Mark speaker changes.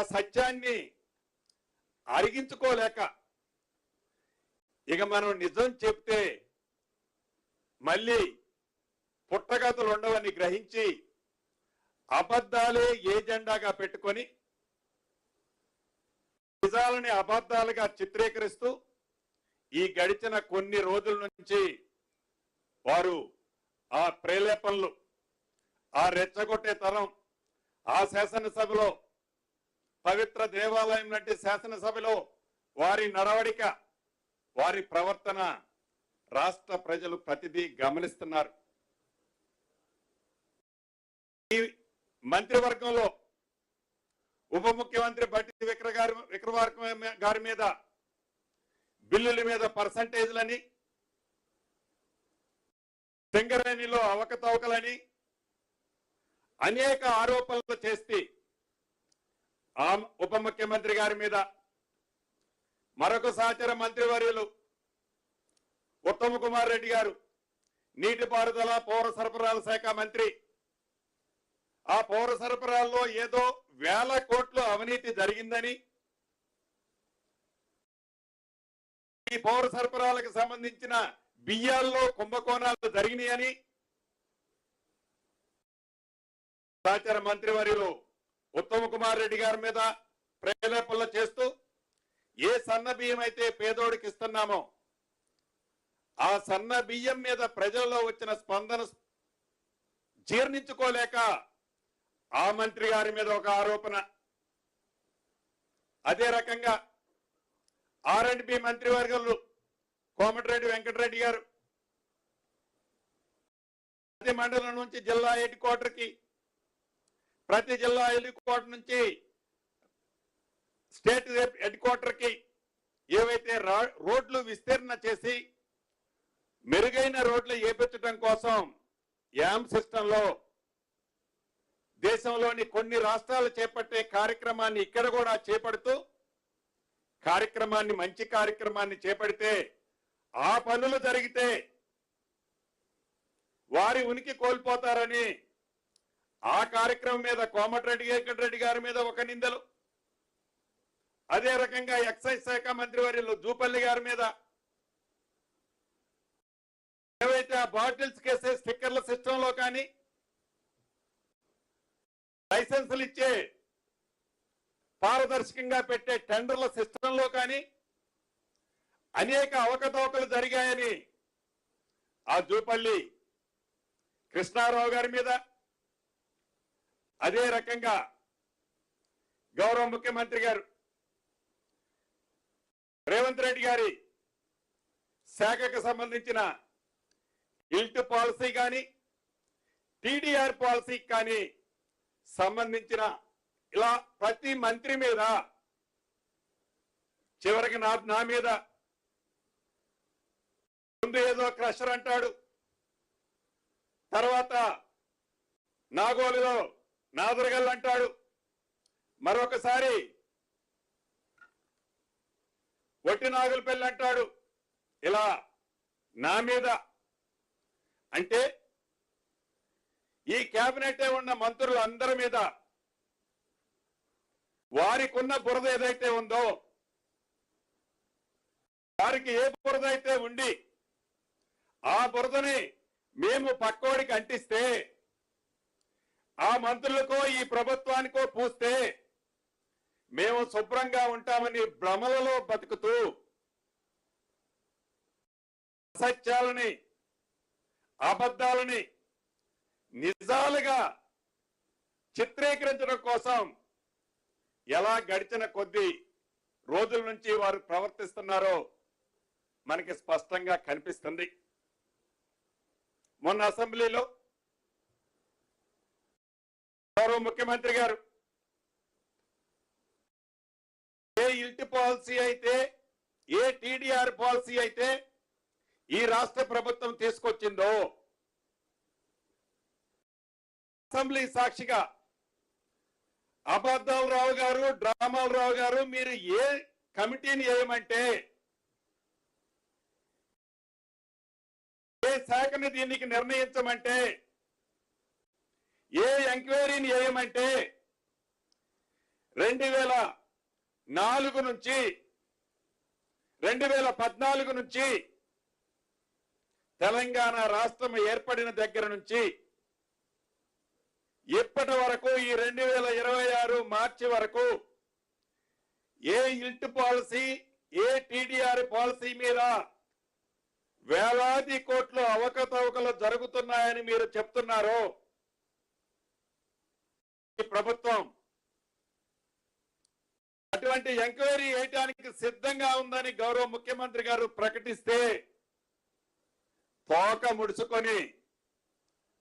Speaker 1: ఆ సత్యాన్ని అరిగించుకోలేక ఇక మనం నిజం చెప్తే మళ్ళీ పుట్టగతులు ఉండవని గ్రహించి అబద్ధాలే ఏజెండాగా పెట్టుకొని నిజాలని అబద్ధాలుగా చిత్రీకరిస్తూ ఈ గడిచిన కొన్ని రోజుల నుంచి వారు ఆ ప్రేలేపనలు, ఆ రెచ్చగొట్టే తరం, ఆ శాసనసభలో పవిత్ర దేవాలయం లాంటి శాసనసభలో వారి నడవడిక, వారి ప్రవర్తన రాష్ట్ర ప్రజలు ప్రతిదీ గమనిస్తున్నారు. ఈ మంత్రివర్గంలో ఉప ముఖ్యమంత్రి బట్టి విక్రమార్క గారి మీద బిల్లుల మీద పర్సంటేజ్లని, సింగరేణిలో అవకతవకలని అనేక ఆరోపణలు చేస్తే ఆ ఉప ముఖ్యమంత్రి గారి మీద మరొక సహచర మంత్రివర్యులు ఉత్తమ్ కుమార్ రెడ్డి గారు, నీటిపారుదల పౌర సరఫరాల శాఖ మంత్రి, ఆ పౌర సరఫరాల్లో ఏదో 1000 కోట్లు అవినీతి జరిగిందని, ఈ పౌర సరఫరాలకు సంబంధించిన బియ్యాల్లో కుంభకోణాలు జరిగినాయని సహచర మంత్రివర్యులు ఉత్తమ్ కుమార్ రెడ్డి గారి మీద ప్రేరేపణలు చేస్తూ ఏ సన్న బియ్యం అయితే పేదోడికి ఇస్తున్నామో ఆ సన్న బియ్యం మీద ప్రజల్లో వచ్చిన స్పందన జీర్ణించుకోలేక ఆ మంత్రి గారి మీద ఒక ఆరోపణ. అదే రకంగా R&B మంత్రివర్గంలో కోమటిరెడ్డి వెంకటరెడ్డి గారు ప్రతి మండలం నుంచి జిల్లా హెడ్ క్వార్టర్కి, ప్రతి జిల్లా హెడ్ క్వార్టర్ నుంచి స్టేట్ హెడ్ క్వార్టర్కి ఏవైతే రోడ్లు విస్తీర్ణ చేసి మెరుగైన రోడ్లు ఏపించడం కోసం యామ్ సిస్టంలో దేశంలోని కొన్ని రాష్ట్రాలు చేపట్టే కార్యక్రమాన్ని ఇక్కడ కూడా చేపడుతూ మంచి కార్యక్రమాన్ని చేపడితే ఆ పనులు జరిగితే వారి ఉనికి కోల్పోతారని ఆ కార్యక్రమం మీద కోమటిరెడ్డి వెంకటరెడ్డి గారి మీద ఒక నిందలు, అదే రకంగా ఎక్సైజ్ శాఖ మంత్రివర్యులు జూపల్లి గారి మీద ఏవైతే ఆ బాటిల్స్ కేసే స్టిక్కర్ల సిస్టంలో కానీ, లైసెన్సులు ఇచ్చే పారదర్శకంగా పెట్టే టెండర్ల సిస్టంలో కానీ అనేక అవకతవకలు జరిగాయని ఆ జూపల్లి కృష్ణారావు గారి మీద, అదే రకంగా గౌరవ ముఖ్యమంత్రి గారు రేవంత్ రెడ్డి గారి శాఖకు సంబంధించిన ఇల్ట్ పాలసీ కానీ టీడీఆర్ పాలసీ కానీ సంబంధించిన ఇలా ప్రతి మంత్రి మీద చివరికి నా మీద ముందు ఏదో క్రషర్ అంటాడు, తర్వాత నాగోలులో నాదరగల్ అంటాడు, మరొకసారి ఒట్టి నాగులపల్లి అంటాడు. ఇలా నా మీద అంటే ఈ కేబినెట్ ఉన్న మంత్రులందరి మీద వారికి ఉన్న బురద ఏదైతే ఉందో, వారికి ఏ బురద అయితే ఉండి ఆ బురదని మేము పక్కోడికి అంటిస్తే, ఆ మంత్రులకో ఈ ప్రభుత్వానికో పూస్తే మేము శుభ్రంగా ఉంటామని భ్రమలలో బతుకుతూ అసత్యాలని, అబద్ధాలని నిజాలుగా చిత్రీకరించడం కోసం ఎలా గడిచిన కొద్ది రోజుల నుంచి వారు ప్రవర్తిస్తున్నారో మనకి స్పష్టంగా కనిపిస్తుంది. మొన్న అసెంబ్లీలో గౌరవ ముఖ్యమంత్రి గారు ఏ ఇల్టి పాలసీ అయితే, ఏ టీడీఆర్ పాలసీ అయితే ఈ రాష్ట్ర ప్రభుత్వం తీసుకొచ్చిందో అసెంబ్లీ సాక్షిగా అబద్ధాల రావు గారు, డ్రామాల రావు గారు, మీరు ఏ కమిటీని వేయమంటే, ఏ శాఖని దీనికి నిర్ణయించమంటే, ఏ ఎంక్వైరీని వేయమంటే 2004 నుంచి 2014 నుంచి తెలంగాణ రాష్ట్రం ఏర్పడిన దగ్గర నుంచి ఇప్పటి వరకు ఈ 2026 మార్చి వరకు ఏ ఇల్ట్ పాలసీ ఏ టీడీఆర్ పాలసీ మీద వేలాది కోట్లు అవకతవకలు జరుగుతున్నాయని మీరు చెప్తున్నారో ఈ ప్రభుత్వం అటువంటి ఎంక్వైరీ చేయడానికి సిద్ధంగా ఉందని గౌరవ ముఖ్యమంత్రి గారు ప్రకటిస్తే తోక ముడుచుకొని